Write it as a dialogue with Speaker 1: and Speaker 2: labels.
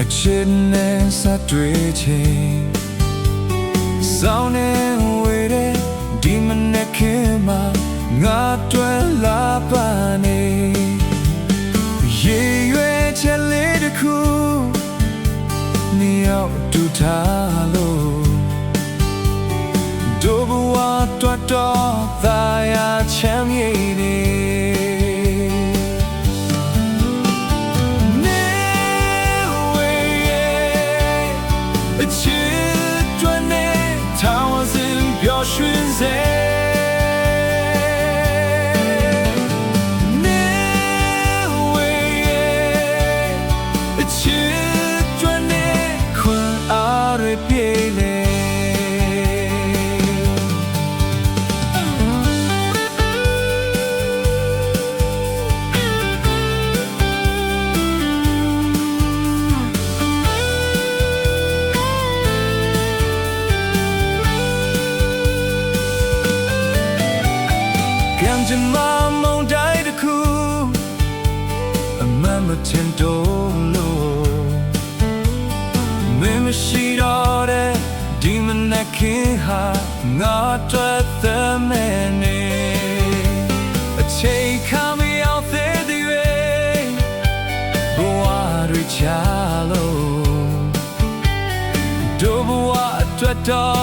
Speaker 1: အချစ်နဲ့စတွေ့ချင်းစောင်းနေဝေတဲ့ဒီမနေ့ခင်မှာငါတွေ့လာပါနေရေရွယ်ချက်လေးတစ်ခုနေရောက်တူထားလို့ဒိုဘဝတွတ်တော့သာယာချမ်းမြေနေချစ်တွင်နဲ့ထောင်စင်ပျော်ရွှင်စေနေဝေးချစ်တွင်နဲ့ခွန်အားရပြေလေကျမမုန်တိုင်းတစ်ခုအမှန်မထင်တော့လို့မင်းမရှိတော့တဲ့ဒီမနေ့ခင်ဟာငါတွေ့တဲ့မင်းနေအချိန်ခါမရောက်သေးတဲ့ဘဝရချလို့ဒို့ဘဝအတွက်တော့